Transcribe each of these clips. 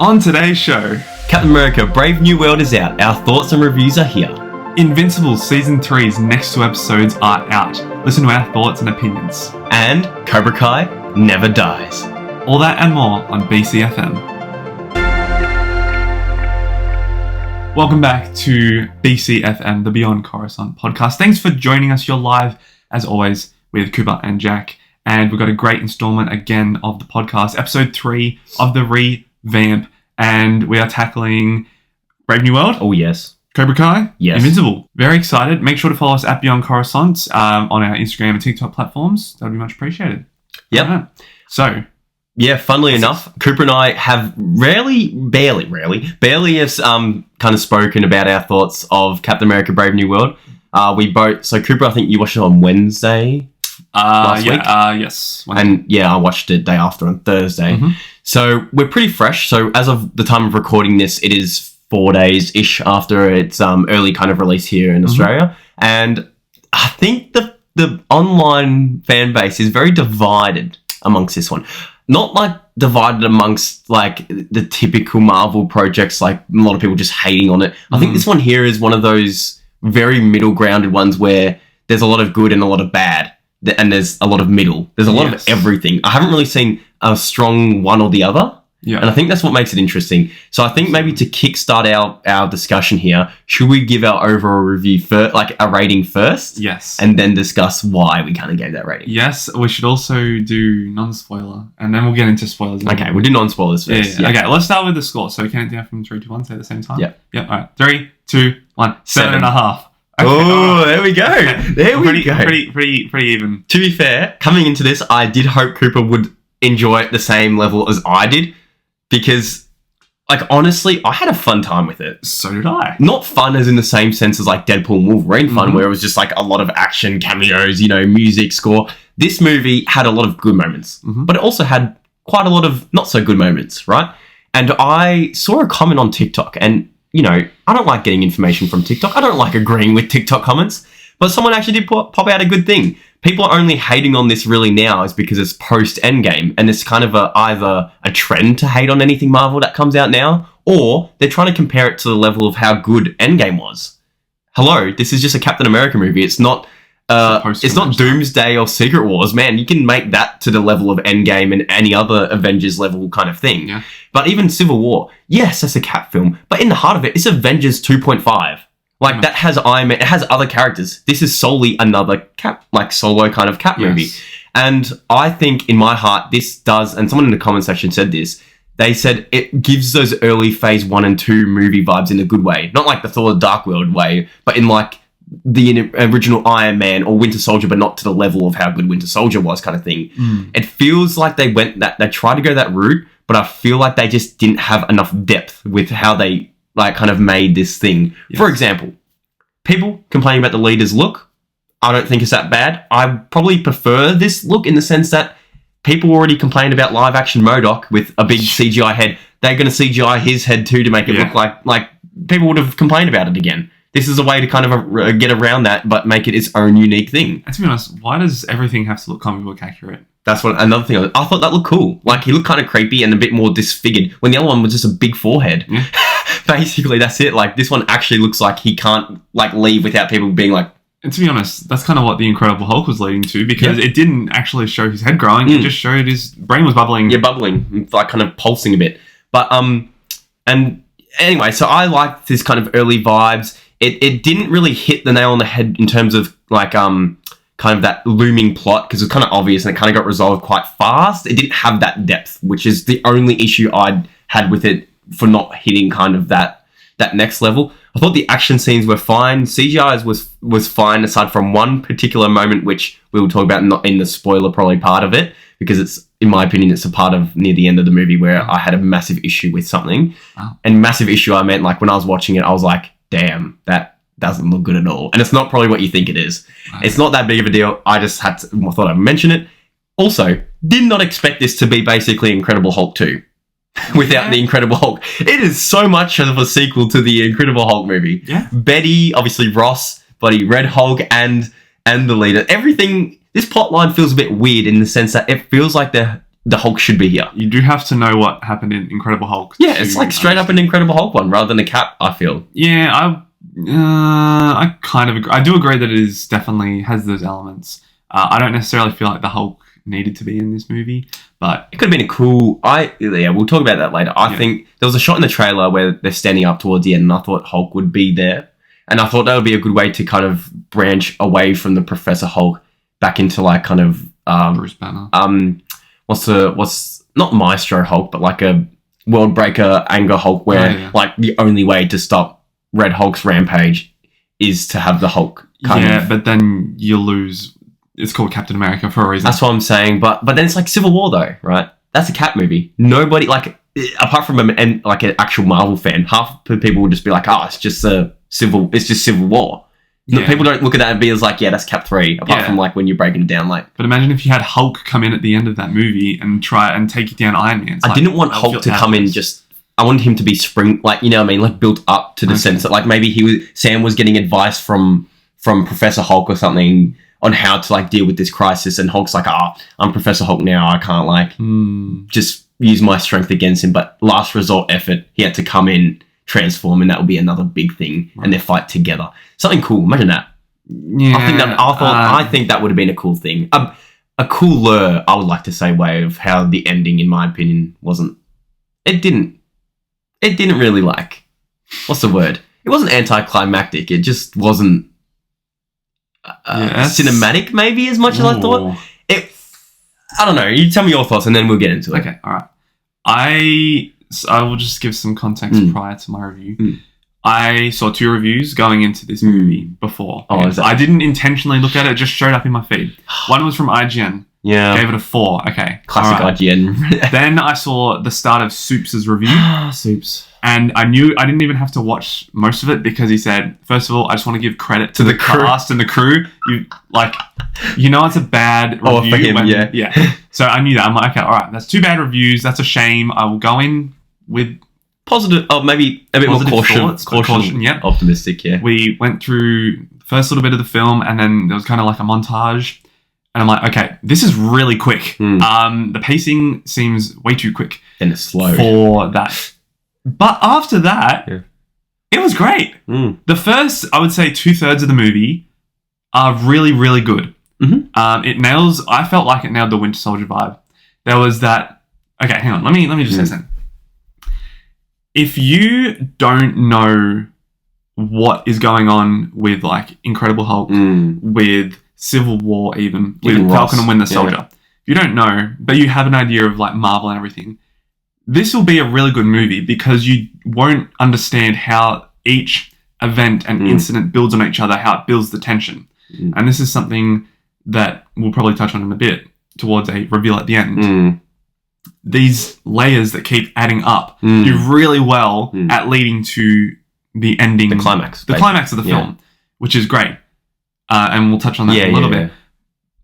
On today's show, Captain America Brave New World is out. Our thoughts and reviews are here. Invincible Season 3's next 2 episodes are out. Listen to our thoughts and opinions. And Cobra Kai never dies. All that and more on BCFM. Welcome back to BCFM, the Beyond Coruscant podcast. Thanks for joining us. You're live, as always, with Cooper and Jack. And we've got a great installment again of the podcast, episode 3 of the revamp. And we are tackling Brave New World. Oh, yes. Cobra Kai. Yes. Invincible. Very excited. Make sure to follow us at Beyond Coruscant on our Instagram and TikTok platforms. That would be much appreciated. Yep. Right. So. Yeah, funnily enough, Cooper and I have barely have kind of spoken about our thoughts of Captain America Brave New World. So Cooper, I think you watched it on Wednesday last week? Yes. And yeah, I watched it day after on Thursday. Mm-hmm. So we're pretty fresh. So as of the time of recording this, it is 4 days-ish after its early kind of release here in Australia. And I think the online fan base is very divided amongst this one. Not like divided amongst like the typical Marvel projects, like a lot of people just hating on it. I think this one here is one of those very middle grounded ones where there's a lot of good and a lot of bad. And there's a lot of middle. There's a lot of everything. I haven't really seen a strong one or the other. Yeah. And I think that's what makes it interesting. So I think maybe to kickstart our discussion here, should we give our overall review first, like a rating first? Yes. And then discuss why we kind of gave that rating. Yes. We should also do non-spoiler. And then we'll get into spoilers. Okay. We'll do non-spoilers first. Yeah. Okay. Let's start with the score. So count down from 3, 2, 1. Say at the same time. Yeah. All right. 3, 2, 1. 7.5. Okay. Oh, there we go. Pretty even. To be fair, coming into this, I did hope Cooper would enjoy it the same level as I did. Because, like, honestly, I had a fun time with it. So did I. Not fun as in the same sense as, like, Deadpool and Wolverine fun, where it was just, like, a lot of action, cameos, music, score. This movie had a lot of good moments. But it also had quite a lot of not-so-good moments, right? And I saw a comment on TikTok, and, I don't like getting information from TikTok. I don't like agreeing with TikTok comments. But someone actually did pop out a good thing. People are only hating on this really now is because it's post-Endgame. And it's kind of either a trend to hate on anything Marvel that comes out now, or they're trying to compare it to the level of how good Endgame was. Hello, this is just a Captain America movie. It's not Doomsday or Secret Wars. Man, you can make that to the level of Endgame and any other Avengers level kind of thing. Yeah. But even Civil War, yes, that's a Cap film. But in the heart of it, it's Avengers 2.5. Like, that has Iron Man, it has other characters. This is solely another Cap, like, solo kind of Cap movie. And I think, in my heart, this does, and someone in the comment section said this, they said it gives those early Phase 1 and 2 movie vibes in a good way. Not like the Thor Dark World way, but in, like, the original Iron Man or Winter Soldier, but not to the level of how good Winter Soldier was kind of thing. It feels like they tried to go that route, but I feel like they just didn't have enough depth with how they like kind of made this thing. Yes. For example, people complaining about the leader's look. I don't think it's that bad. I probably prefer this look in the sense that people already complained about live action MODOK with a big CGI head. They're going to CGI his head too to make it look like people would have complained about it again. This is a way to kind of get around that, but make it its own unique thing. And to be honest, why does everything have to look comic book accurate? That's another thing. I thought that looked cool. Like, he looked kind of creepy and a bit more disfigured, when the other one was just a big forehead. Yeah. Basically, that's it. Like, this one actually looks like he can't, like, leave without people being like... And to be honest, that's kind of what the Incredible Hulk was leading to, because it didn't actually show his head growing. It just showed his brain was bubbling. Yeah, bubbling. Like, kind of pulsing a bit. But, and anyway, so I liked this kind of early vibes. It didn't really hit the nail on the head in terms of, like, kind of that looming plot, because it was kind of obvious and it kind of got resolved quite fast. It didn't have that depth, which is the only issue I'd had with it for not hitting kind of that next level. I thought the action scenes were fine. CGI was fine, aside from one particular moment, which we will talk about not in the spoiler probably part of it, because it's, in my opinion, it's a part of near the end of the movie where I had a massive issue with something. Oh. And massive issue, I meant, like, when I was watching it, I was like, damn, that doesn't look good at all. And it's not probably what you think it is. Right. It's not that big of a deal. I just thought I'd mention it. Also, did not expect this to be basically Incredible Hulk 2 without the Incredible Hulk. It is so much of a sequel to the Incredible Hulk movie. Yeah. Betty, obviously Ross, bloody Red Hulk, and the leader. Everything, this plot line feels a bit weird in the sense that it feels like they're the Hulk should be here. You do have to know what happened in Incredible Hulk. Yeah, it's like straight up an Incredible Hulk one rather than a Cap, I feel. Yeah, I kind of agree. I do agree that it is definitely has those elements. I don't necessarily feel like the Hulk needed to be in this movie, but it could have been a cool. We'll talk about that later. I think there was a shot in the trailer where they're standing up towards the end, and I thought Hulk would be there, and I thought that would be a good way to kind of branch away from the Professor Hulk back into like kind of Bruce Banner. What's not Maestro Hulk, but like a World Breaker Anger Hulk, where like the only way to stop Red Hulk's rampage is to have the Hulk. But then you lose. It's called Captain America for a reason. That's what I'm saying. But then it's like Civil War though, right? That's a Cap movie. Nobody like apart from an actual Marvel fan, half the people would just be like, "Oh, it's just Civil War." Yeah. People don't look at that and be as like, "Yeah, that's Cap 3." Apart from like when you're breaking it down, like. But imagine if you had Hulk come in at the end of that movie and try and take you down Iron Man. I didn't want Hulk to come in just. I wanted him to be like, you know what I mean, like built up to the sense that like maybe Sam was getting advice from Professor Hulk or something on how to like deal with this crisis, and Hulk's like, I'm Professor Hulk now, I can't like just use my strength against him, but last resort effort, he had to come in, transform, and that would be another big thing, and they fight together. Something cool, imagine that. Yeah, I think that would have been a cool thing. A cooler, I would like to say, way of how the ending, in my opinion, wasn't. It didn't really like. What's the word? It wasn't anticlimactic. It just wasn't cinematic, maybe as much as I thought. I don't know. You tell me your thoughts, and then we'll get into it. Okay, all right. I will just give some context prior to my review. I saw 2 reviews going into this movie before. I didn't intentionally look at it; it just showed up in my feed. One was from IGN. Yeah, gave it a 4. Okay, classic IGN. Then I saw the start of Soups' review. Soups. And I knew I didn't even have to watch most of it because he said, first of all, I just want to give credit to the cast and the crew. You know it's a bad review. For him, yeah. So I knew that. I'm like, okay, all right, that's 2 bad reviews. That's a shame. I will go in with positive, maybe a bit more caution. Yeah. Optimistic, yeah. We went through the first little bit of the film, and then there was kind of like a montage. And I'm like, okay, this is really quick. The pacing seems way too quick. And it's slow. For that. But after that, it was great. The first, I would say, 2/3 of the movie are really, really good. I felt like it nailed the Winter Soldier vibe. There was that. Okay, hang on. Let me just say something. If you don't know what is going on with like Incredible Hulk, with Civil War, even with Falcon and Winter Soldier, if you don't know, but you have an idea of like Marvel and everything, this will be a really good movie because you won't understand how each event and incident builds on each other, how it builds the tension. And this is something that we'll probably touch on in a bit towards a reveal at the end. These layers that keep adding up do really well at leading to the ending. The climax. Climax of the film, which is great. And we'll touch on that a little bit.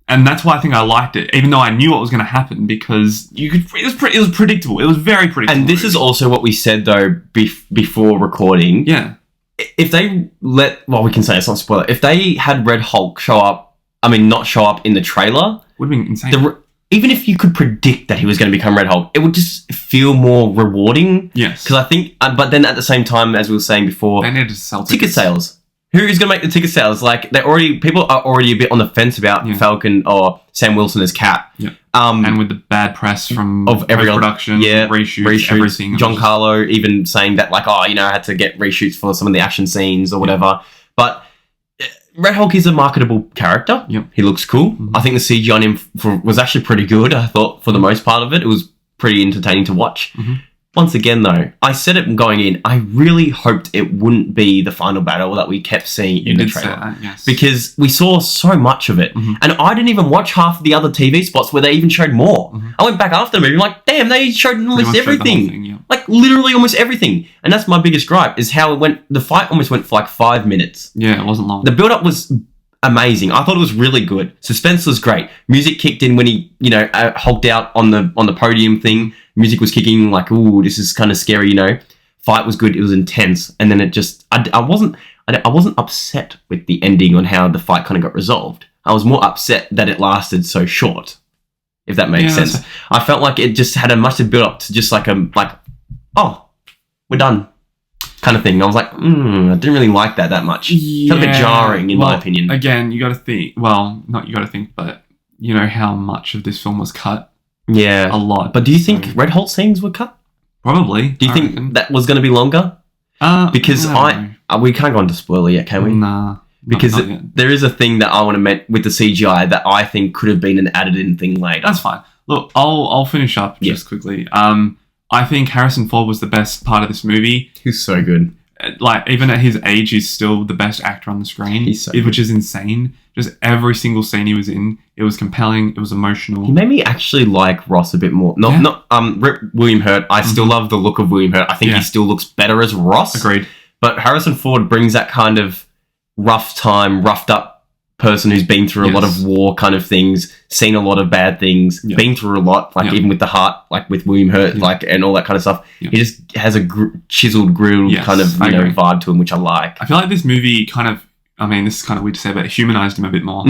And that's why I think I liked it, even though I knew what was going to happen, because it was predictable. It was very predictable. And this is also what we said, though, before recording. Yeah. If they we can say it's not a spoiler. If they had Red Hulk not show up in the trailer. Would have been insane. Even if you could predict that he was going to become Red Hulk, it would just feel more rewarding. Yes. Because I think, but then at the same time, as we were saying before, they need to sell ticket sales. Who is going to make the ticket sales? Like people are already a bit on the fence about Falcon or Sam Wilson as Cap. Yeah. And with the bad press from every production, reshoots, everything. John Carlo even saying that I had to get reshoots for some of the action scenes or whatever. But Red Hulk is a marketable character. Yep. He looks cool. I think the CG on him was actually pretty good. I thought for the most part of it, it was pretty entertaining to watch. Once again, though, I said it going in, I really hoped it wouldn't be the final battle that we kept seeing in the trailer. Yes. Because we saw so much of it. And I didn't even watch half of the other TV spots where they even showed more. I went back after the movie, like, damn, they showed almost everything. Like, literally almost everything. And that's my biggest gripe, is how it went. The fight almost went for like 5 minutes. Yeah, it wasn't long. The build-up was amazing. I thought it was really good. Suspense was great. Music kicked in when he, hulked out on the podium thing. Music was kicking, like, ooh, this is kind of scary, Fight was good. It was intense. And then it just, I wasn't upset with the ending on how the fight kind of got resolved. I was more upset that it lasted so short. if that makes Yeah, sense. I felt like it just had a massive build up to just like oh, we're done kind of thing. I was like, I didn't really like that much. It's a bit jarring in my opinion. Again, you got to think. Well, not you got to think, but you know how much of this film was cut. Yeah, a lot. But do you think Red Hot scenes were cut? Probably. Do you think that was going to be longer? Because we can't go into spoiler yet, can we? Nah. Because there is a thing that I want to make with the CGI that I think could have been an added-in thing later. That's fine. Look, I'll finish up just quickly. I think Harrison Ford was the best part of this movie. He's so good. Like, even at his age, he's still the best actor on the screen. He's so which is insane. Just every single scene he was in, it was compelling. It was emotional. He made me actually like Ross a bit more. Rip William Hurt. I still love the look of William Hurt. I think he still looks better as Ross. Agreed. But Harrison Ford brings that kind of roughed up person who's been through a lot of war kind of things, seen a lot of bad things, been through a lot, like even with the heart, like with William Hurt, like, and all that kind of stuff. He just has a chiseled, grilled kind of vibe to him, which I like. I feel like this movie kind of, I mean, this is kind of weird to say, but it humanized him a bit more,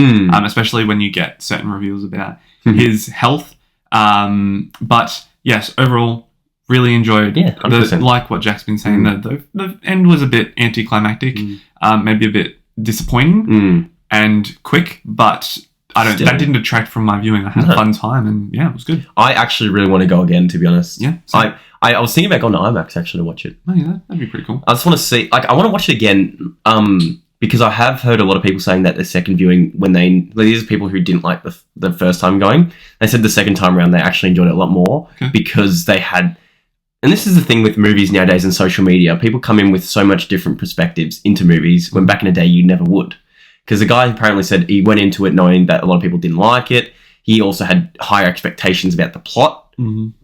especially when you get certain reveals about his health. But yes, overall, really enjoyed. Yeah, 100%. Like what Jack's been saying, the end was a bit anticlimactic, maybe a bit disappointing and quick, but that didn't detract from my viewing. I had a fun time, and it was good. I actually really want to go again, to be honest. Yeah, I was thinking about going to IMAX actually to watch it. Oh yeah, that'd be pretty cool. I just want to see, I want to watch it again, because I have heard a lot of people saying that the second viewing, these are people who didn't like the first time going, they said the second time around they actually enjoyed it a lot more because they had. And this is the thing with movies nowadays and social media. People come in with so much different perspectives into movies when back in the day you never would. Because the guy apparently said he went into it knowing that a lot of people didn't like it. He also had higher expectations about the plot.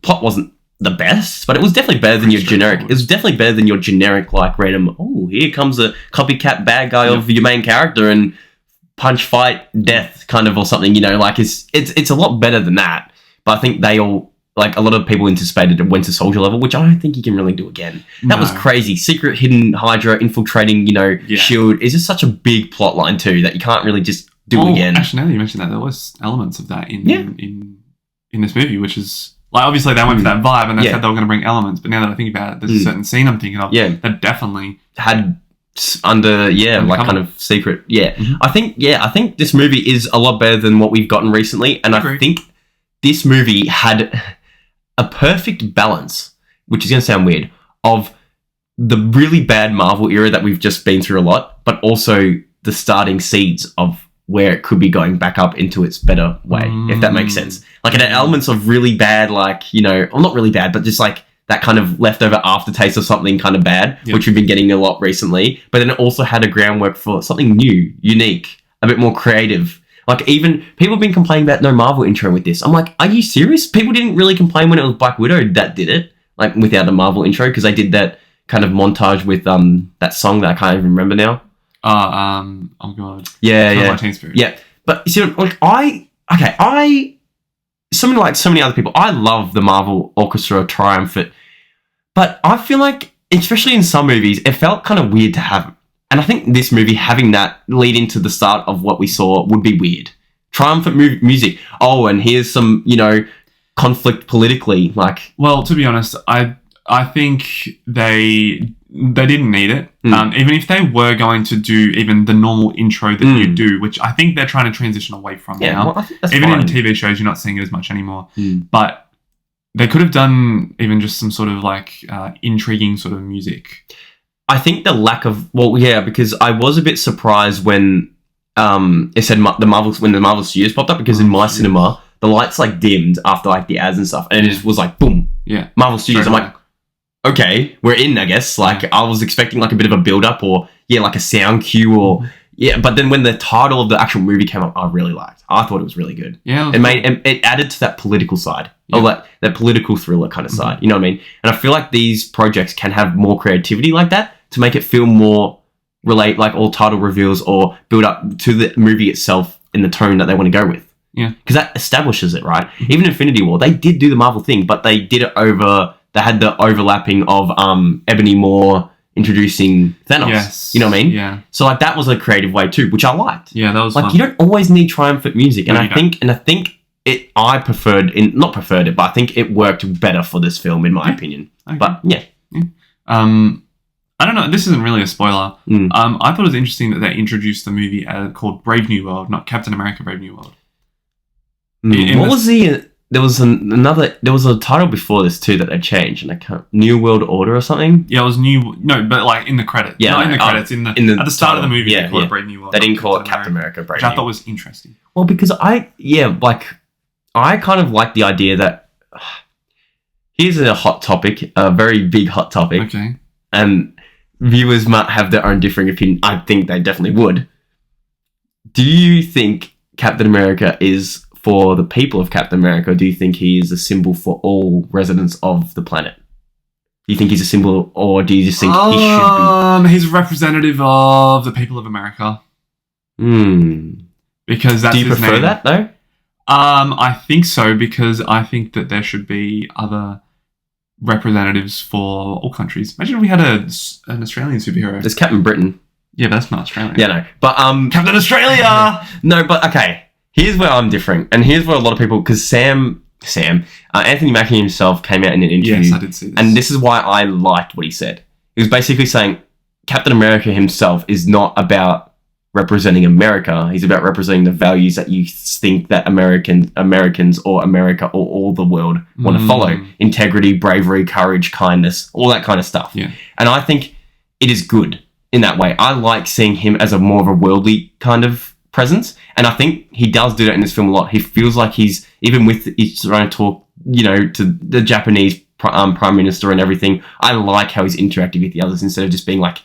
Plot wasn't the best, but it was definitely better than your generic. It was definitely better than your generic, like, random, oh, here comes a copycat bad guy of your main character and punch, fight, death kind of or something, like it's a lot better than that. But I think they all, like, a lot of people anticipated it went to soldier level, which I don't think you can really do again. That was crazy. Secret hidden Hydra infiltrating, SHIELD is just such a big plot line too that you can't really just do again. Actually, now that you mentioned that, there was elements of that in this movie, which is, like, obviously they went for that vibe and they said they were going to bring elements, but now that I think about it, there's a certain scene I'm thinking of that definitely had under kind of secret. I think this movie is a lot better than what we've gotten recently, and I think this movie had a perfect balance, which is going to sound weird, of the really bad Marvel era that we've just been through a lot, but also the starting seeds of where it could be going back up into its better way, if that makes sense. Like, it had elements of really bad, like, well, not really bad, but just like that kind of leftover aftertaste of something kind of bad, which we've been getting a lot recently. But then it also had a groundwork for something new, unique, a bit more creative. Like, even people have been complaining about no Marvel intro with this. I'm like, are you serious? People didn't really complain when it was Black Widow that did it, like, without a Marvel intro, because they did that kind of montage with that song that I can't even remember now. Oh god. Yeah. Yeah. But you see, like, something like so many other people, I love the Marvel Orchestra Triumphant, but I feel like, especially in some movies, it felt kind of weird to have. And I think this movie, having that lead into the start of what we saw, would be weird. Triumphant music. Oh, and here's some, conflict politically. Like, well, to be honest, I think they didn't need it. Even if they were going to do even the normal intro that you do, which I think they're trying to transition away from now. Well, I think that's even fine. in TV shows, you're not seeing it as much anymore. But they could have done even just some sort of like intriguing sort of music. I think the lack of, because I was a bit surprised when it said when the Marvel Studios popped up, because in my cinema the lights like dimmed after like the ads and stuff, and it just was like boom, Marvel Studios. I'm like, okay, we're in, I guess. Like, I was expecting like a bit of a build up or like a sound cue or but then when the title of the actual movie came up, I really liked. I thought it was really good. It added to that political side, or like that political thriller kind of side. You know what I mean? And I feel like these projects can have more creativity like that to make it feel more like all title reveals or build up to the movie itself in the tone that they want to go with. Yeah, because that establishes it, right? Even Infinity War, they did do the Marvel thing, but they did it over. They had the overlapping of Ebony Moore introducing Thanos. Yes. You know what I mean? Yeah. So that was a creative way too, which I liked. Yeah, that was fun. You don't always need triumphant music, and I think I not preferred it, but I think it worked better for this film, in my opinion. Okay. But yeah. I don't know. This isn't really a spoiler. I thought it was interesting that they introduced the movie called Brave New World, not Captain America: Brave New World. What was the? There was There was a title before this too that they changed, and I can't. New World Order or something. Yeah, it was new. No, but like in the credits. Yeah, not in the credits. At the start of the movie, they called it Brave New World. They didn't call it Captain America: Brave New World, which I thought was interesting. Well, because I kind of like the idea that here's a hot topic, a very big hot topic. Okay. And viewers might have their own differing opinion. I think they definitely would. Do you think Captain America is for the people of Captain America, or do you think he is a symbol for all residents of the planet? Do you think he's a symbol, or do you just think he should be? He's a representative of the people of America. Because that's his name. Do you prefer that, though? I think so, because I think that there should be other representatives for all countries. Imagine if we had an Australian superhero. There's Captain Britain. Yeah, but that's not Australian. Yeah, no. But Captain Australia! No, but okay. Here's where I'm differing. And here's where a lot of people... Because Anthony Mackie himself came out in an interview. Yes, I did see this. And this is why I liked what he said. He was basically saying Captain America himself is not about representing America. He's about representing the values that you think that Americans or America or all the world want to follow. Integrity, bravery, courage, kindness, all that kind of stuff. Yeah. And I think it is good in that way. I like seeing him as a more of a worldly kind of presence. And I think he does do that in this film a lot. He feels like he's trying to talk, to the Japanese prime minister and everything. I like how he's interacting with the others instead of just being like,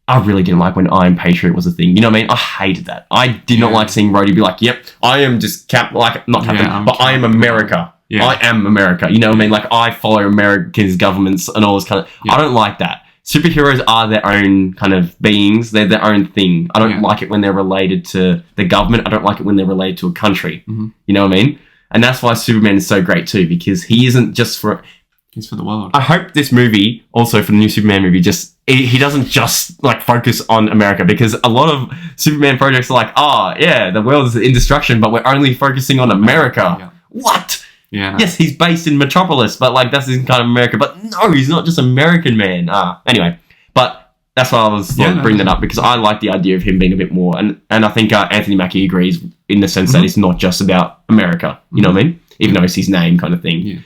I really didn't like when I Am Patriot was a thing. You know what I mean? I hated that. I did not like seeing Rhodey be like, yep, I am just I am America. Yeah. I am America. You know what I mean? Like, I follow America's governments and all this kind of... Yeah. I don't like that. Superheroes are their own kind of beings. They're their own thing. I don't like it when they're related to the government. I don't like it when they're related to a country. You know what I mean? And that's why Superman is so great too, because he isn't just for... He's for the world. I hope this movie, also for the new Superman movie, he doesn't just like focus on America, because a lot of Superman projects are like, the world is in destruction, but we're only focusing on America. Yeah. What? Yeah. No. Yes, he's based in Metropolis, but like that's his kind of America. But no, he's not just American, man. Anyway, but that's why I was bringing that up, because I like the idea of him being a bit more, and I think Anthony Mackie agrees in the sense that it's not just about America. You know what I mean? Even though it's his name, kind of thing. Yeah.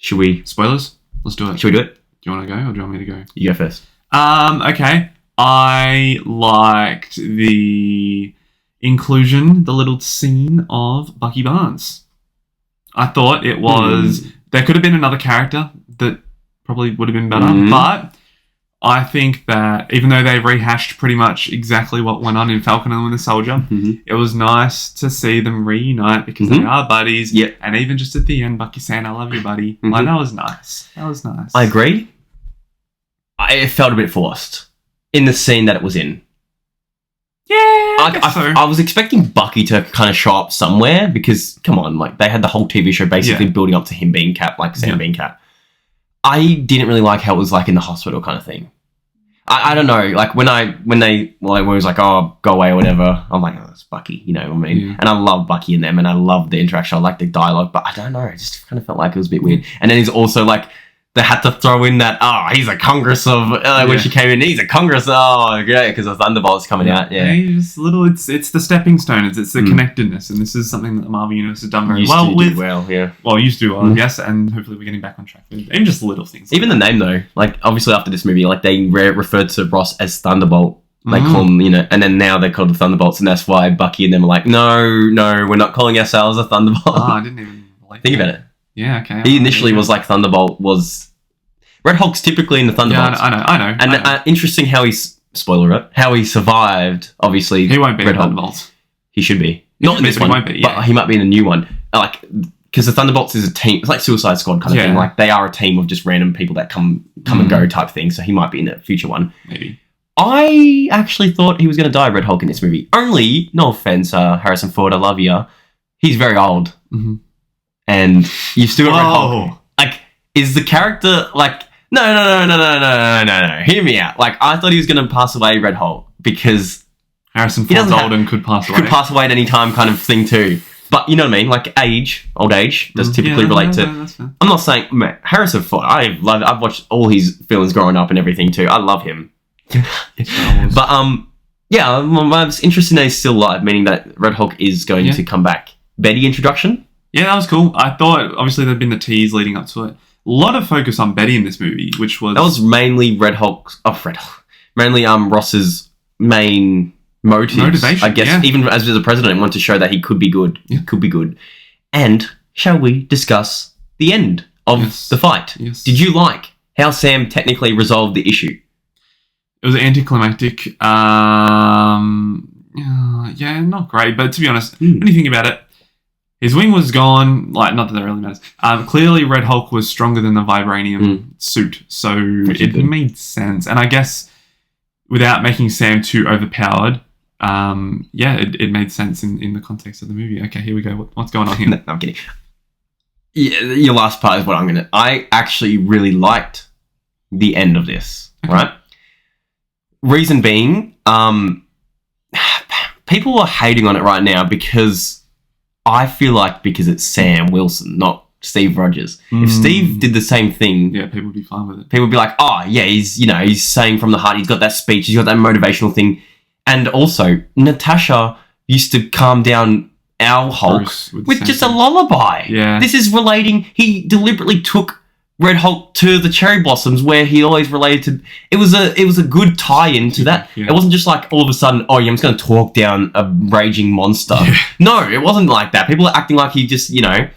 Should we... Spoilers? Let's do it. Should we do it? Do you want to go, or do you want me to go? You go first. Okay. I liked the inclusion, the little scene of Bucky Barnes. I thought it was... There could have been another character that probably would have been better, but I think that even though they rehashed pretty much exactly what went on in Falcon and the Winter Soldier, it was nice to see them reunite, because they are buddies. Yep. And even just at the end, Bucky saying, "I love you, buddy." Like, that was nice. That was nice. I agree. It felt a bit forced in the scene that it was in. Yeah, I was expecting Bucky to kind of show up somewhere, because, come on, like, they had the whole TV show basically building up to him being Cap, like Sam being Cap. I didn't really like how it was like in the hospital kind of thing. I don't know, like when it was like, oh, go away or whatever, I'm like, oh, it's Bucky, you know what I mean? Yeah. And I love Bucky in them, and I love the interaction, I like the dialogue, but I don't know, it just kind of felt like it was a bit weird. And then he's also like, they had to throw in that, he's a Congress of, when she came in, he's a Congress, because the Thunderbolt's coming out, just little, it's the stepping stone, it's the connectedness, and this is something that the Marvel Universe has done very well with. Used to do well, yes, and hopefully we're getting back on track with, and just little things. Even the name, though, like, obviously after this movie, like, they referred to Ross as Thunderbolt, they call him, and then now they're called the Thunderbolts, and that's why Bucky and them are like, no, we're not calling ourselves a Thunderbolt. I didn't even think about it. Yeah, okay. He initially was like Thunderbolt was... Red Hulk's typically in the Thunderbolts. Yeah, I know. And interesting how spoiler it, how he survived, obviously. He won't be in the Thunderbolts. He should be. Not in this one, but he might be in a new one. Like, because the Thunderbolts is a team, it's like Suicide Squad kind of thing. Like, they are a team of just random people that come and go type thing, so he might be in a future one. Maybe. I actually thought he was going to die, Red Hulk, in this movie. Only, no offense, Harrison Ford, I love you. He's very old. And you've still got Red Hulk. Like, is the character, like... No. Hear me out. Like, I thought he was going to pass away, Red Hulk, because... Harrison Ford's old and could pass away. Could pass away at any time kind of thing, too. But you know what I mean? Like old age does typically relate to. That's fair. I'm not saying Harrison Ford. I've watched all his films growing up and everything too. I love him. But yeah, I was interested that he's still alive, meaning that Red Hulk is going to come back. Betty introduction. Yeah, that was cool. I thought obviously there'd been the tease leading up to it. A lot of focus on Betty in this movie, which was mainly mainly Ross's main motivation, I guess. Even as the president, wanted to show that he could be good. Yeah. Could be good. And shall we discuss the end of the fight? Yes. Did you like how Sam technically resolved the issue? It was anticlimactic. Yeah, not great. But to be honest, when you think about it, his wing was gone. Like, not that that really matters. Clearly, Red Hulk was stronger than the vibranium suit, so it made sense. And I guess without making Sam too overpowered, it made sense in the context of the movie. Okay, here we go. What's going on here? No, I'm kidding. Yeah, your last part is what I actually really liked the end of this, right? Reason being, people are hating on it right now because I feel like because it's Sam Wilson, not Steve Rogers. If Steve did the same thing, people would be fine with it. People would be like, oh yeah, he's saying from the heart. He's got that speech. He's got that motivational thing. And also, Natasha used to calm down our Hulk with just a lullaby. Yeah, this is relating. He deliberately took Red Hulk to the cherry blossoms where he always related to. It was a good tie-in to that. Yeah. It wasn't just like all of a sudden, I'm just going to talk down a raging monster. Yeah. No, it wasn't like that. People are acting like he just, I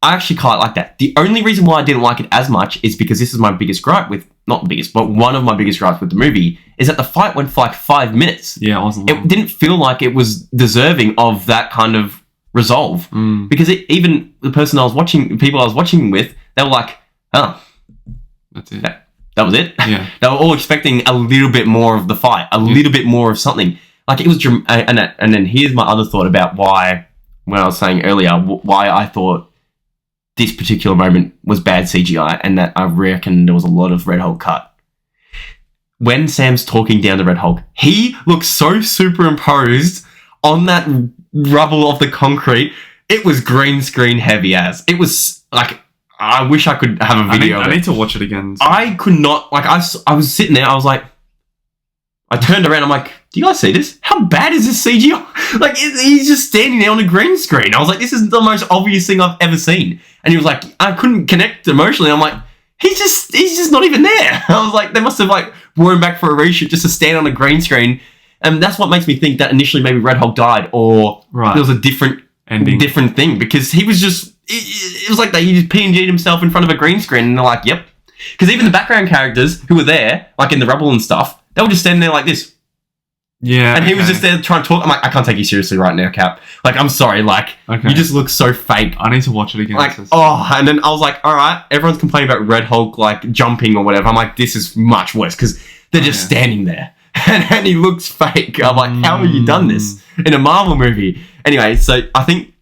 actually quite like that. The only reason why I didn't like it as much is because this is my biggest gripe with, not the biggest, but one of my biggest gripes with the movie is that the fight went for like 5 minutes. Yeah, it wasn't long. It didn't feel like it was deserving of that kind of resolve. Because even the people I was watching with, they were like, oh, that's it. That was it? Yeah. They were all expecting a little bit more of the fight, a little bit more of something. Like it was, and then here's my other thought about why, when I was saying earlier, why I thought this particular moment was bad CGI and that I reckon there was a lot of Red Hulk cut. When Sam's talking down to Red Hulk, he looks so superimposed on that rubble of the concrete. It was green screen heavy as. It was like, I wish I could have a video of it. I need to watch it again. So. I could not, like, I was sitting there, I was like, I turned around, I'm like, do you guys see this? How bad is this CGI? Like, he's just standing there on a green screen. I was like, this is the most obvious thing I've ever seen. And he was like, I couldn't connect emotionally. I'm like, he's just not even there. I was like, they must have, like, brought him back for a reshoot just to stand on a green screen. And that's what makes me think that initially maybe Red Hulk died or there was a different ending, different thing, because he was just, it was like he just PNG'd himself in front of a green screen and they're like, yep. Because even the background characters who were there, like in the rubble and stuff, they were just standing there like this. Yeah. And he was just there trying to talk. I'm like, I can't take you seriously right now, Cap. Like, I'm sorry. Like, you just look so fake. I need to watch it again. Like, and then I was like, all right, everyone's complaining about Red Hulk, like, jumping or whatever. I'm like, this is much worse because they're just standing there. And he looks fake. I'm like, how have you done this in a Marvel movie? Anyway, so I think,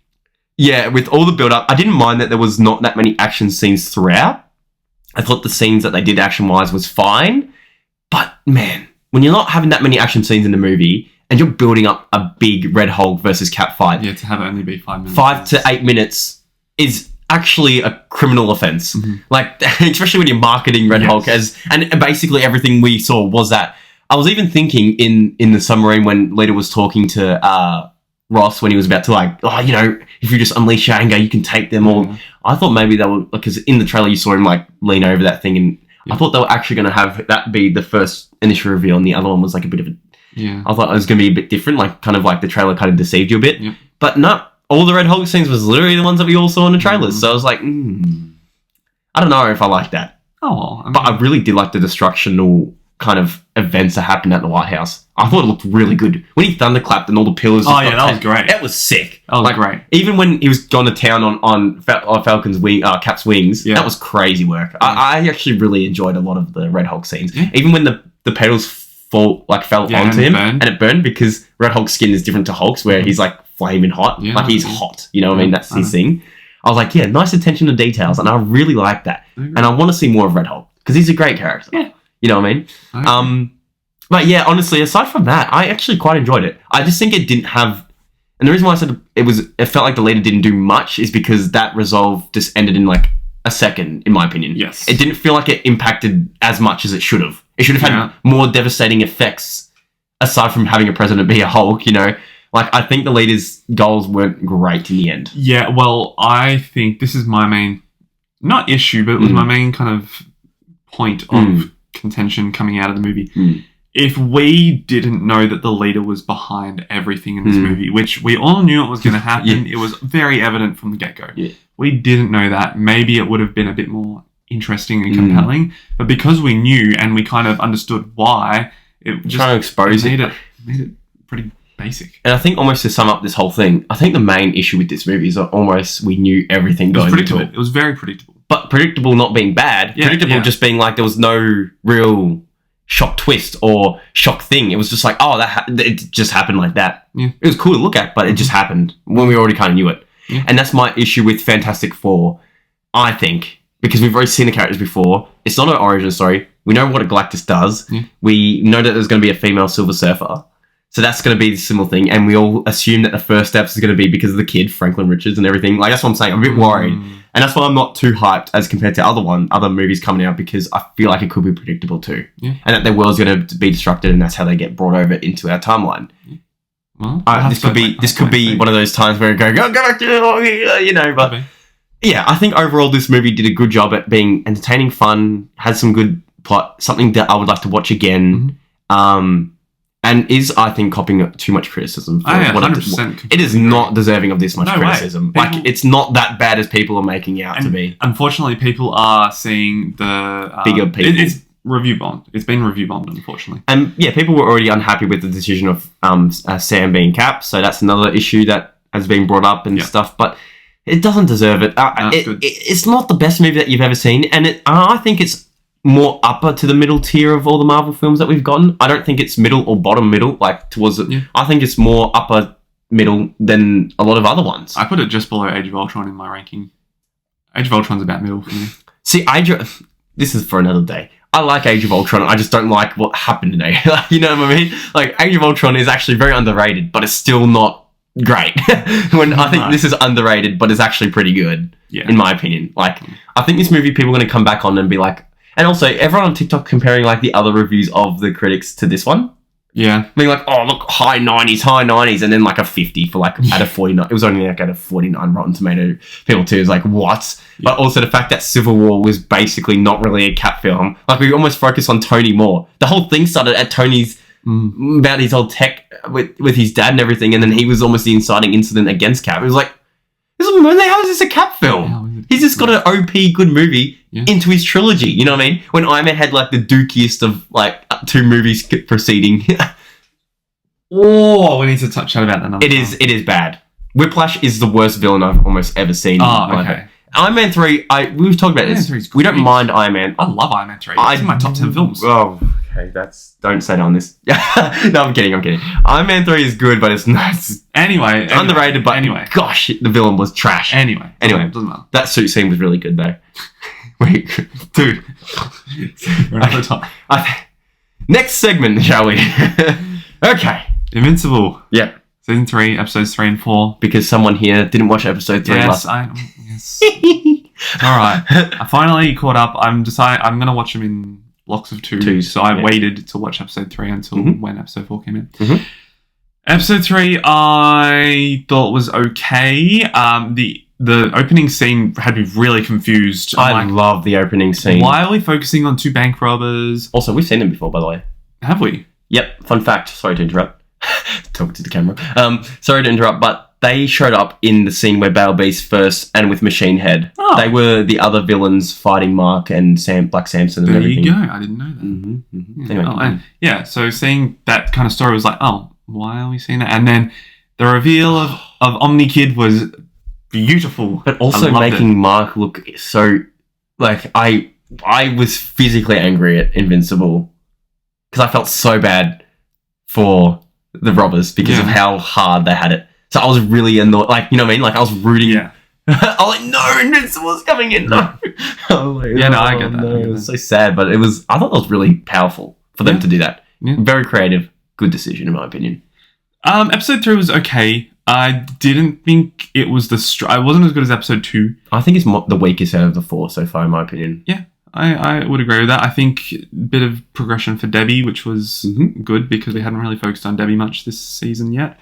with all the build-up, I didn't mind that there was not that many action scenes throughout. I thought the scenes that they did action-wise was fine. But, man, when you're not having that many action scenes in the movie and you're building up a big Red Hulk versus Cap fight... Yeah, to have it only be 5 minutes. 5 to 8 minutes is actually a criminal offense. Like, especially when you're marketing Red Hulk as... And basically everything we saw was that. I was even thinking in the submarine when Lita was talking to... Ross, when he was about to if you just unleash your anger, you can take them all. I thought maybe they were, because in the trailer you saw him like lean over that thing, and I thought they were actually going to have that be the first initial reveal, and the other one was like a bit of a. I thought it was going to be a bit different, like kind of like the trailer kind of deceived you a bit, but no, all the Red Hulk scenes was literally the ones that we all saw in the trailers. So I was like, I don't know if I like that. But I really did like the destructional kind of events that happened at the White House. I thought it looked really good. When he thunderclapped and all the pillars... that was great. That was sick. That was great. Even when he was gone to town on Falcon's wing, Cap's wings, that was crazy work. I actually really enjoyed a lot of the Red Hulk scenes. Even when the petals fell onto him and it burned, because Red Hulk's skin is different to Hulk's, where he's like flaming hot. Like he's hot. You know what I mean? That's his thing. I was like, nice attention to details, and I really like that. And I want to see more of Red Hulk, because he's a great character. Yeah. You know what I mean? But yeah, honestly, aside from that, I actually quite enjoyed it. I just think it didn't have And the reason why I said it felt like the leader didn't do much is because that resolve just ended in like a second, in my opinion. Yes. It didn't feel like it impacted as much as it should have. It should have had more devastating effects aside from having a president be a Hulk, you know. Like, I think the leader's goals weren't great in the end. Yeah, well, I think this is my main, not issue, but it was my main kind of point of contention coming out of the movie. If we didn't know that the leader was behind everything in this movie, which we all knew it was going to happen, it was very evident from the get-go. Yeah. We didn't know that. Maybe it would have been a bit more interesting and compelling, but because we knew and we kind of understood why, it just trying to expose made it pretty basic. And I think almost to sum up this whole thing, I think the main issue with this movie is that almost we knew everything going into it. It was very predictable. But predictable not being bad. Predictable just being like there was no real shock twist or shock thing. It was just like, it just happened like that. Yeah. It was cool to look at, but it just happened when we already kind of knew it. Yeah. And that's my issue with Fantastic Four, I think, because we've already seen the characters before. It's not an origin story. We know what a Galactus does. Yeah. We know that there's going to be a female Silver Surfer. So that's going to be the similar thing. And we all assume that the first steps is going to be because of the kid, Franklin Richards and everything. Like, that's what I'm saying. I'm a bit worried. And that's why I'm not too hyped as compared to other movies coming out, because I feel like it could be predictable too. Yeah. And that their world's going to be disrupted, and that's how they get brought over into our timeline. Yeah. Well, this could be one of those times where it go back to, you know, but yeah, I think overall this movie did a good job at being entertaining, fun, had some good plot, something that I would like to watch again. And is, I think, copying too much criticism. For what 100%. It is not deserving of this much criticism. Like, it's not that bad as people are making out to be. Unfortunately, people are seeing the bigger people. It's review bombed. It's been review bombed, unfortunately. And yeah, people were already unhappy with the decision of Sam being Cap, so that's another issue that has been brought up and stuff. But it doesn't deserve it. It's not the best movie that you've ever seen, and I think it's more upper to the middle tier of all the Marvel films that we've gotten. I don't think it's middle or bottom middle, like towards it. Yeah. I think it's more upper middle than a lot of other ones. I put it just below Age of Ultron in my ranking. Age of Ultron's about middle for me. See, this is for another day. I like Age of Ultron. I just don't like what happened today. You know what I mean? Like, Age of Ultron is actually very underrated, but it's still not great. I think this is underrated, but it's actually pretty good, in my opinion. Like, I think this movie, people are going to come back on and be like, and also, everyone on TikTok comparing, like, the other reviews of the critics to this one. Yeah. Being like, oh, look, high 90s, and then, like, a 50 for, like, out of 49. It was only, like, out of 49 Rotten Tomato people, too. It was like, what? Yeah. But also the fact that Civil War was basically not really a Cap film. Like, we almost focused on Tony more. The whole thing started at Tony's, about his old tech with his dad and everything, and then he was almost the inciting incident against Cap. It was like, how is this a Cap film? He's just got an OP good movie into his trilogy. You know what I mean? When Iron Man had like the dookiest of like 2 movies proceeding. We need to chat about that. It is bad. Whiplash is the worst villain I've almost ever seen. Oh, okay. Iron Man 3, we've talked about this. We don't mind Iron Man. I love Iron Man 3. It's in my top 10 films. Oh, okay. Don't say that on this. No, I'm kidding. Iron Man 3 is good, but it's not. Anyway. Underrated, but gosh, the villain was trash. Anyway. Doesn't matter. That suit scene was really good, though. Wait, dude. Another time. Next segment, shall we? Okay. Invincible. Yeah. Season 3, episodes 3 and 4. Because someone here didn't watch episode 3 last. Yes. All right. I finally caught up. I'm going to watch them in blocks of 2. So I waited to watch episode 3 until when episode 4 came in. Episode 3, I thought was okay. The opening scene had me really confused. I love the opening scene. Why are we focusing on 2 bank robbers? Also, we've seen them before, by the way. Have we? Yep. Fun fact. Sorry to interrupt. Talk to the camera. Sorry to interrupt, but they showed up in the scene where Bale Beast first and with Machine Head. Oh. They were the other villains fighting Mark and Black Samson and everything. There you go. I didn't know that. Anyway, so seeing that kind of story was like, oh, why are we seeing that? And then the reveal of Omni Kid was beautiful. But also making Mark look so... Like, I was physically angry at Invincible because I felt so bad for the robbers because of how hard they had it. So I was really annoyed. Like, you know what I mean? Like, I was rooting. Yeah. I was like, no, Invincible's coming in. No. I get that. No. It was so sad, but I thought that was really powerful for them to do that. Yeah. Very creative. Good decision, in my opinion. Episode 3 was okay. I didn't think it was it wasn't as good as episode 2. I think it's the weakest out of the 4 so far, in my opinion. Yeah, I would agree with that. I think a bit of progression for Debbie, which was good because we hadn't really focused on Debbie much this season yet.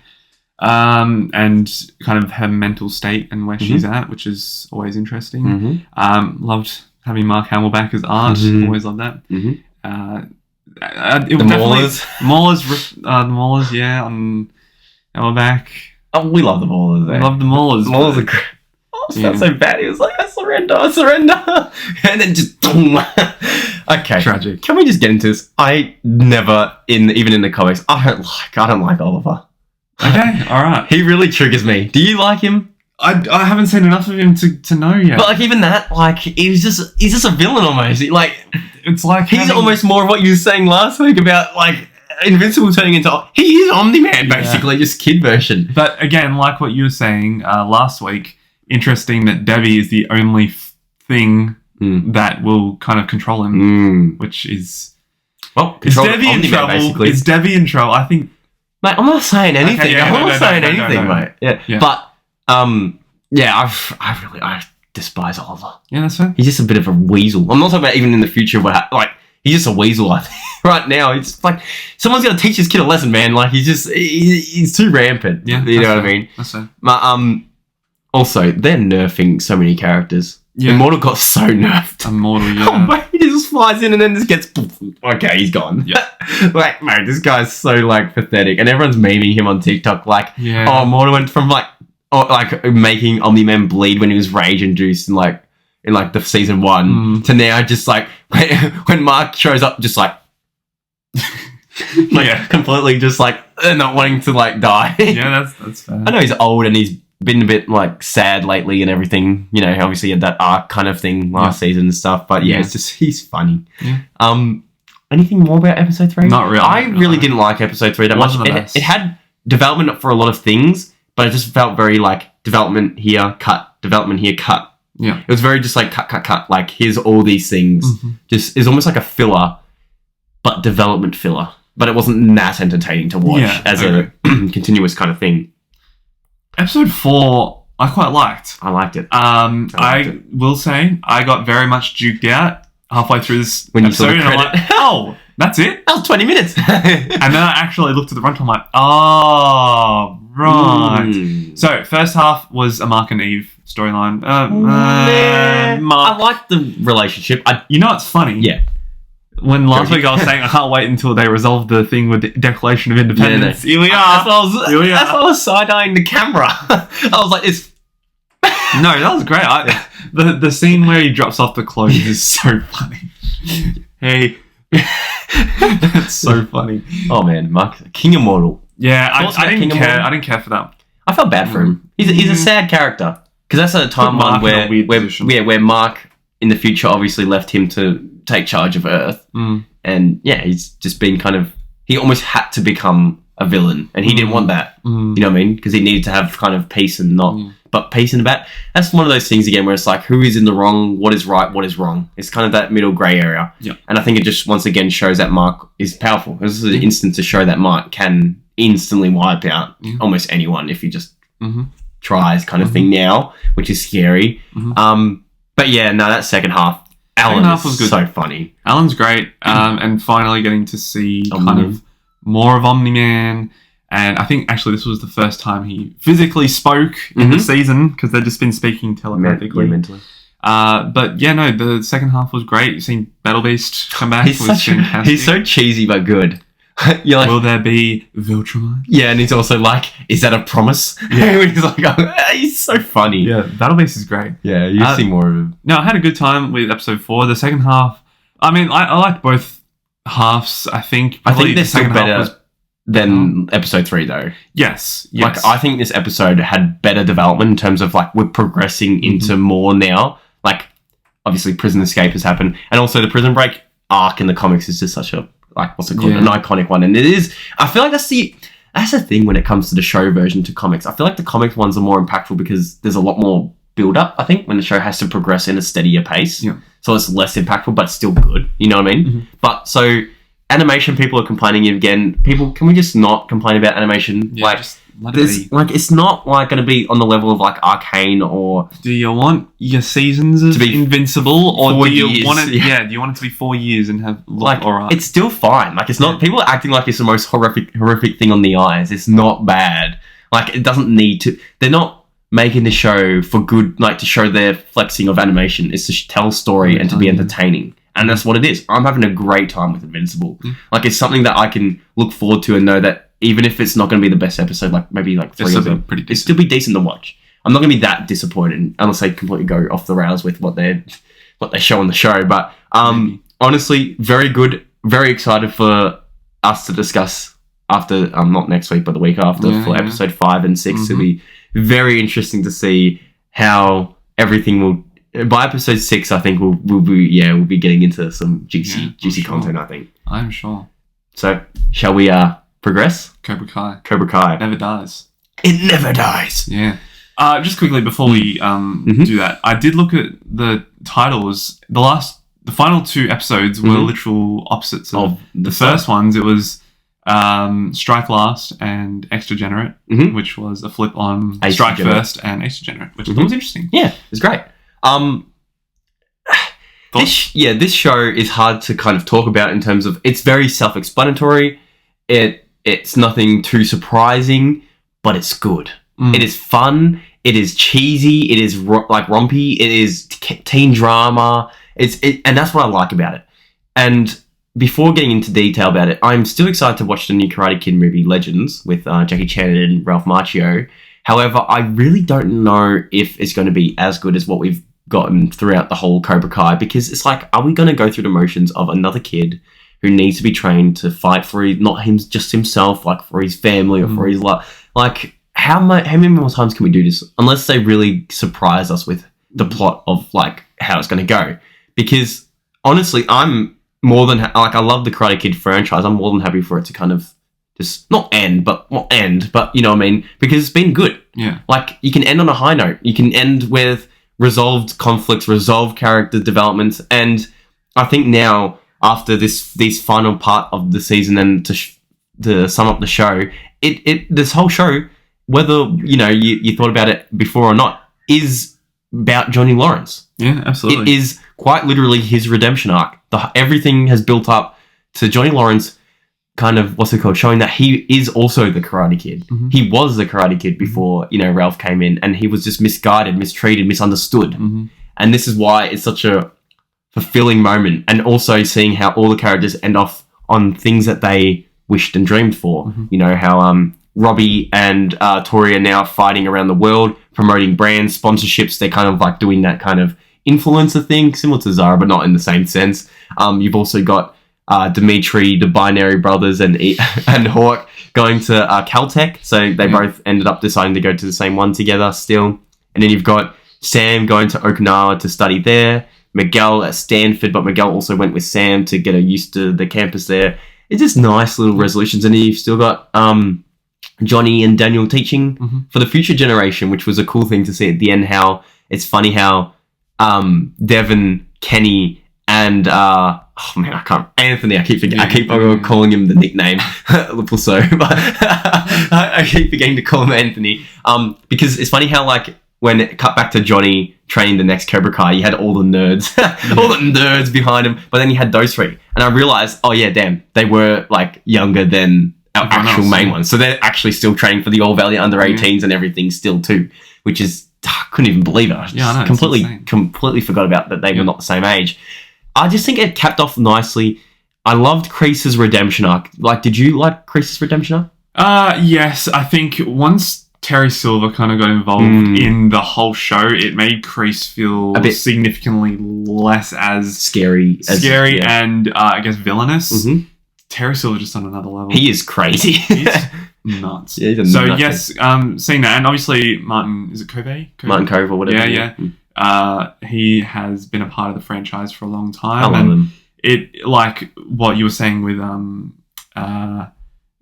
And kind of her mental state and where she's at, which is always interesting. Loved having Mark Hamill back as Art. Always loved that. The Maulers, yeah, they were back. Oh, we love the Maulers. I love the Maulers. The Maulers are great. Oh, it felt so bad. He was like, I surrender. And then just... Okay. Tragic. Can we just get into this? I never, even in the comics, I don't like Oliver. Okay, alright. He really triggers me. Do you like him? I haven't seen enough of him to know yet. But like even that, like he's just a villain almost. Like it's like he's almost more of what you were saying last week about like Invincible turning into he is Omniman basically, just kid version. But again, like what you were saying last week, interesting that Debbie is the only thing that will kind of control him, which is is Debbie in trouble? Basically. Is Debbie in trouble? I think. Mate, I'm not saying anything. Okay, I'm not saying anything, mate. Yeah. But I despise Oliver. Yeah, that's fair. He's just a bit of a weasel. I'm not talking about even in the future where he's just a weasel. I think right now it's like someone's got to teach this kid a lesson, man. Like he's too rampant. Yeah, you know what I mean. That's fair. But also they're nerfing so many characters. Yeah. Immortal got so nerfed. Immortal, yeah. Oh, mate, he just flies in and then just gets... Okay, he's gone. Yeah. Like, mate, this guy's so, like, pathetic. And everyone's memeing him on TikTok, like, oh, Immortal went from, making Omni-Man bleed when he was rage-induced in the season 1 to now just, like, when Mark shows up, just, like... completely just, like, not wanting to, like, die. Yeah, that's fair. I know he's old and he's been a bit like sad lately and everything, you know, obviously he had that arc kind of thing last season and stuff, but it's just he's funny. Anything more about episode 3? Not really. I really didn't like episode 3 that much. It had development for a lot of things, but it just felt very like development here, cut, development here, cut. Yeah, it was very just like cut, like here's all these things. Just is almost like a filler, but development filler, but it wasn't that entertaining to watch as a continuous kind of thing. Episode 4, I quite liked. I liked it. I will say I got very much juked out halfway through this when episode. You saw the credit. I'm like, oh, that's it? That was 20 minutes. And then I actually looked at the runtime, I'm like, oh, right. So, first half was a Mark and Eve storyline. Mark. I liked the relationship. You know what's funny? Yeah. When last week I was saying I can't wait until they resolve the thing with the Declaration of Independence. Here we are. That's why I was side-eyeing the camera. I was like, it's... No, that was great. The scene where he drops off the clothes is so funny. Hey. That's so funny. Oh, man. Mark, King Immortal. Yeah, I didn't care. I didn't care for that. I felt bad for him. He's a sad character. Because that's a timeline where Mark, in the future, obviously left him to take charge of Earth. And he's just been he almost had to become a villain, and he didn't want that. You know what I mean? Because he needed to have kind of peace and but peace in the back. That's one of those things again where it's like, who is in the wrong, what is right, what is wrong. It's kind of that middle grey area. Yeah. And I think it just once again shows that Mark is powerful. This is an instance to show that Mark can instantly wipe out almost anyone if he just tries kind of thing now, which is scary. But that second half, Alan was good. So funny. Alan's great, and finally getting to see kind of more of Omni-Man. And I think actually this was the first time he physically spoke in the season, because they've just been speaking telepathically. Mentally. But the second half was great. Seeing Battle Beast come back was fantastic. He's so cheesy but good. You're like, will there be Viltrumite? Yeah, and he's also like, is that a promise? Yeah. He's like, he's so funny. Yeah, Battle Beast is great. Yeah, you see more of him. No, I had a good time with episode 4. The second half, I mean, I liked both halves. I think they're still better than episode 3 though. Yes. Like, I think this episode had better development in terms of like, we're progressing into more now. Like, obviously prison escape has happened, and also the prison break arc in the comics is just such a, like, what's it called? An iconic one. And it is, I feel like that's the thing when it comes to the show version to comics. I feel like the comics ones are more impactful because there's a lot more build up, I think, when the show has to progress in a steadier pace. Yeah. So it's less impactful, but still good. You know what I mean? But so animation, people are complaining again. People, can we just not complain about animation? Yeah, Let it be. Like, it's not like going to be on the level of like Arcane or. Do you want your seasons to be Invincible, or do you want it? Yeah. Do you want it to be 4 years and have like? Alright. It's still fine. Like, it's not. People are acting like it's the most horrific thing on the eyes. It's not bad. Like, it doesn't need to. They're not making the show for good. Like, to show their flexing of animation. It's to tell a story and to be entertaining. And that's what it is. I'm having a great time with Invincible. Like, it's something that I can look forward to and know that even if it's not going to be the best episode, like maybe like 3 of them, it'll still be decent to watch. I'm not going to be that disappointed unless they completely go off the rails with what they show on the show. But honestly, very good. Very excited for us to discuss after, not next week, but the week after for episode 5 and 6. It'll be very interesting to see how everything will. By episode 6, I think we'll be getting into some juicy content. I think. I'm sure. So, shall we progress? Cobra Kai. Cobra Kai Never dies. It never dies. Yeah. Just quickly before we do that, I did look at the titles. The final 2 episodes were literal opposites of the first ones. It was Strike Last and Ex Degenerate, which was a flip on Strike First and Ex Degenerate, which I thought was interesting. Yeah, it's great. This show is hard to kind of talk about in terms of it's very self-explanatory. It's nothing too surprising, but it's good. It is fun. It is cheesy. It is like rompy. It is teen drama. And that's what I like about it. And before getting into detail about it, I'm still excited to watch the new Karate Kid movie Legends with Jackie Chan and Ralph Macchio. However, I really don't know if it's going to be as good as what we've gotten throughout the whole Cobra Kai, because it's like, are we going to go through the motions of another kid who needs to be trained to fight for just himself, like for his family or for his life? Like, how many more times can we do this unless they really surprise us with the plot of like how it's going to go? Because honestly, I'm more than I love the Karate Kid franchise. I'm more than happy for it to kind of just not end, but you know what I mean? Because it's been good. Yeah. Like, you can end on a high note. You can end with resolved conflicts, resolved character developments, and I think now after this final part of the season and to sum up the show, this whole show, whether you thought about it before or not, is about Johnny Lawrence. Yeah, absolutely. It is quite literally his redemption arc. Everything has built up to Johnny Lawrence kind of, showing that he is also the Karate Kid. He was the Karate Kid before, Ralph came in, and he was just misguided, mistreated, misunderstood. And this is why it's such a fulfilling moment. And also seeing how all the characters end off on things that they wished and dreamed for. How Robbie and Tori are now fighting around the world, promoting brands, sponsorships. They're kind of like doing that kind of influencer thing, similar to Zara, but not in the same sense. You've also got Dimitri, the Binary Brothers, and Hawk going to Caltech. So they both ended up deciding to go to the same one together still. And then you've got Sam going to Okinawa to study there. Miguel at Stanford, but Miguel also went with Sam to get used to the campus there. It's just nice little resolutions. And then you've still got Johnny and Daniel teaching for the future generation, which was a cool thing to see at the end. How it's funny how Devin, Kenny, and Anthony. I keep calling him the nickname Lupuso, but I keep forgetting to call him Anthony. Because it's funny how like when it cut back to Johnny training the next Cobra Kai, you had all the nerds, all the nerds behind him, but then you had those three, and I realized, oh yeah, damn, they were like younger than our actual main ones, so they're actually still training for the All Valley under 18s and everything still too, which is I couldn't even believe it. I completely forgot about that they were not the same age. I just think it capped off nicely. I loved Kreese's redemption arc. Like, did you like Kreese's redemption arc? Yes. I think once Terry Silver kind of got involved in the whole show, it made Kreese feel a bit significantly less as scary and I guess villainous. Terry Silver just on another level. He is crazy. He's nuts. Yeah, he's yes, seeing that, and obviously Martin, is it Cove? Martin Cove or whatever. Yeah. He has been a part of the franchise for a long time. I love him. It, like what you were saying with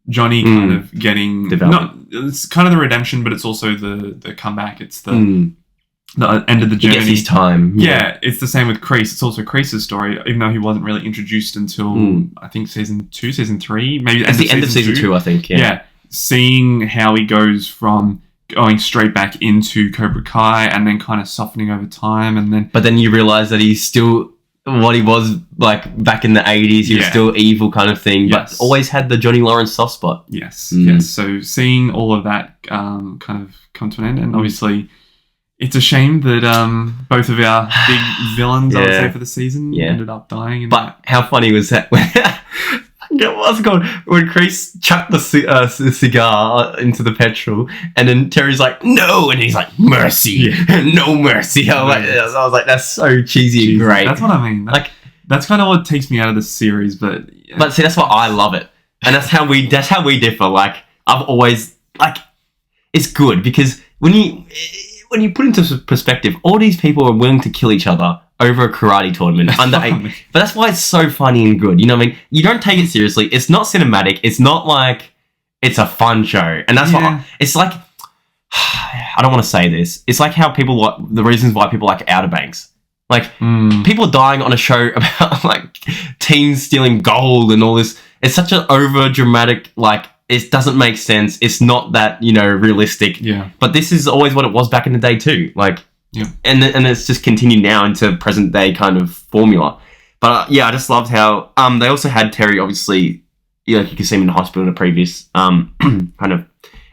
Johnny kind of getting development. It's kind of the redemption, but it's also the comeback. It's the end of the journey. He gets his time. Yeah, it's the same with Kreese. It's also Kreese's story, even though he wasn't really introduced until I think season 2, season 3, maybe. It's the end of season 2, I think. Yeah. seeing how he goes from going straight back into Cobra Kai and then kind of softening over time, and then But then you realise that he's still what he was like back in the 80s. He was still evil kind of thing, but always had the Johnny Lawrence soft spot. Yes. So seeing all of that kind of come to an end, and obviously it's a shame that both of our big villains, I would say, for the season ended up dying. But how funny was that? What's it called? When Chris chucked the cigar into the petrol, and then Terry's like, "No," and he's like, "Mercy, no mercy." I was like, "That's so cheesy and great." That's what I mean. That's kind of what takes me out of the series. But see, that's why I love it, and that's how we differ. Like, I've always it's good because when you put into perspective, all these people are willing to kill each other over a karate tournament under 8. But that's why it's so funny and good. You know what I mean? You don't take it seriously. It's not cinematic. It's not like it's a fun show. And that's why it's like, I don't want to say this. It's like how people like the reasons why people like Outer Banks. Like people are dying on a show about like teens stealing gold and all this. It's such an over dramatic, like it doesn't make sense. It's not that, realistic. Yeah. But this is always what it was back in the day too. Like, and it's just continued now into present day kind of formula. But I just loved how they also had Terry, obviously, you can see him in the hospital in the previous kind of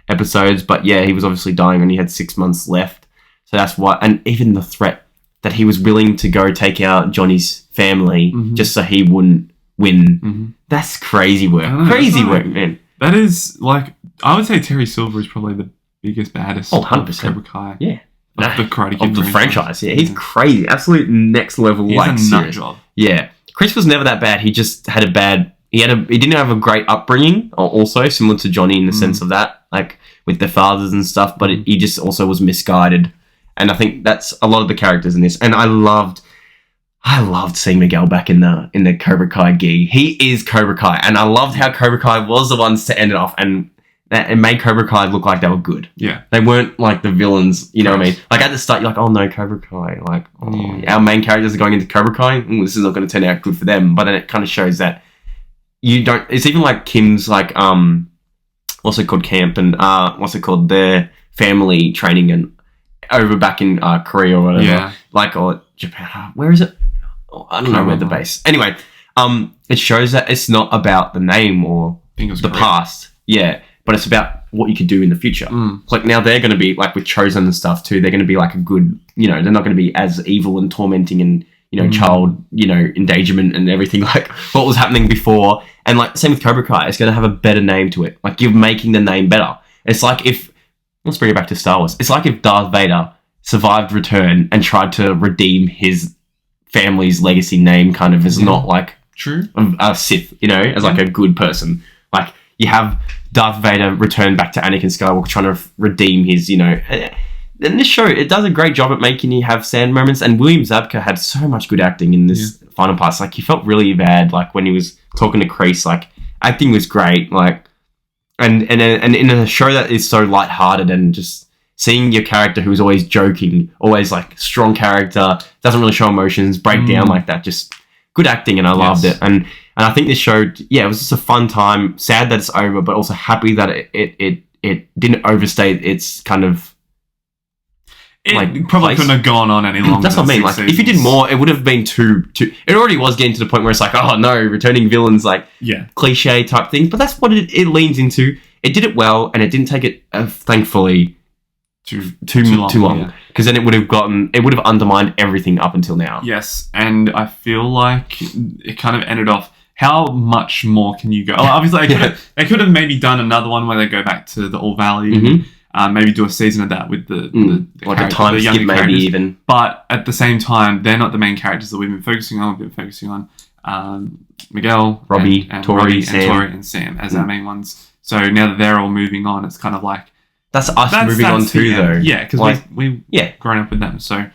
episodes. But he was obviously dying and he had 6 months left. So that's why, and even the threat that he was willing to go take out Johnny's family just so he wouldn't win. That's crazy work. Crazy work, man. That is I would say Terry Silver is probably the biggest, baddest 100%. of Cobra Kai. Yeah. Of the Karate Kid of the franchise. Yeah, he's crazy. Absolute next level. He's a nut job. Yeah. Chris was never that bad. He just had a bad... He didn't have a great upbringing, also, similar to Johnny in the sense of that, like with their fathers and stuff, but he just also was misguided. And I think that's a lot of the characters in this. And I loved seeing Miguel back in the Cobra Kai gi. He is Cobra Kai. And I loved how Cobra Kai was the ones to end it off, and it made Cobra Kai look like they were good. Yeah. They weren't like the villains, you know what I mean? Like at the start, you're like, oh no, Cobra Kai. Like, our main characters are going into Cobra Kai. This is not going to turn out good for them. But then it kind of shows that you don't... It's even like Kim's like, what's it called, camp and what's it called, their family training and over back in Korea or whatever. Yeah. Like, or Japan. Where is it? I don't know where the base. Anyway, it shows that it's not about the name or the past. Yeah. But it's about what you could do in the future. Like now they're going to be like with Chosen and stuff too. They're going to be like a good, they're not going to be as evil and tormenting and, child, endangerment and everything like what was happening before. And like same with Cobra Kai, it's going to have a better name to it. Like you're making the name better. It's like let's bring it back to Star Wars. It's like if Darth Vader survived Return and tried to redeem his family's legacy name kind of as not like a Sith, as like a good person. Like you have Darth Vader return back to Anakin Skywalker trying to redeem his, And this show, it does a great job at making you have sad moments. And William Zabka had so much good acting in this final parts. Like, he felt really bad, like, when he was talking to Kreese. Like, acting was great. Like, and in a show that is so lighthearted and just seeing your character who's always joking, always, like, strong character, doesn't really show emotions, break down like that. Just good acting, and I loved it. And I think this show, it was just a fun time. Sad that it's over, but also happy that it didn't overstay its kind of... It probably couldn't have gone on any longer. That's what I mean. Like, if you did more, it would have been too... It already was getting to the point where it's like, oh no, returning villains, like cliche type things. But that's what it leans into. It did it well, and it didn't take it, thankfully, too long. Because then it would have undermined everything up until now. Yes, and I feel like it kind of ended off... How much more can you go? Obviously, they could have maybe done another one where they go back to the All Valley and maybe do a season of that with the like a time skip maybe even. But at the same time, they're not the main characters that we've been focusing on. We've been focusing on Miguel, Robbie, Tori, and Sam as our main ones. So now that they're all moving on, it's kind of like... That's us moving on too, though. Yeah, because we've grown up with them. So...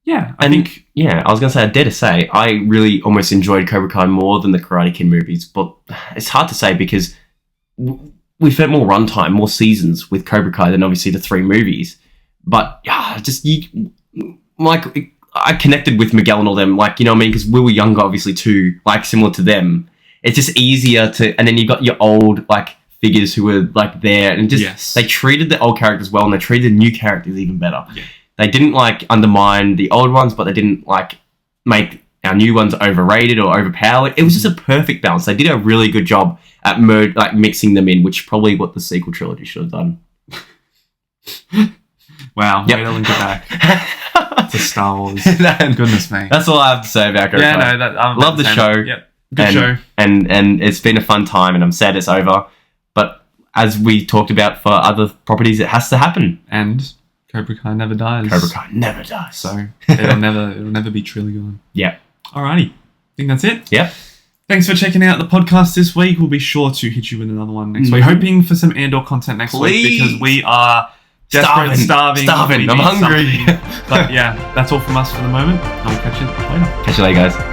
Yeah, I think... Yeah, I was going to say, I dare to say, I really almost enjoyed Cobra Kai more than the Karate Kid movies, but it's hard to say because we've had more runtime, more seasons with Cobra Kai than obviously the 3 movies. But, I connected with Miguel and all them, like, you know what I mean? Because we were younger, obviously, too, like, similar to them. It's just easier to... And then you got your old, like, figures who were like there, and just Yes. they treated the old characters well, and they treated the new characters even better. Yeah. They didn't like undermine the old ones, but they didn't like make our new ones overrated or overpowered. It was just a perfect balance. They did a really good job at mixing them in, which probably what the sequel trilogy should have done. Wow, Yep. way to link it back to Star Wars. And Goodness me. that's all I have to say about Cobra Yeah, Kai. no, that Love the show. Yep, good show. And it's been a fun time, and I'm sad it's over. But as we talked about for other properties, it has to happen. And Cobra Kai never dies. Cobra Kai never dies. So it'll never be truly gone. Yeah. Alrighty, I think that's it. Yep. Thanks for checking out the podcast this week. We'll be sure to hit you with another one next week. Hoping for some Andor content next week because we are desperate, starving. I'm We need hungry. something. But yeah, that's all from us for the moment. I'll catch you later. Catch you later, guys.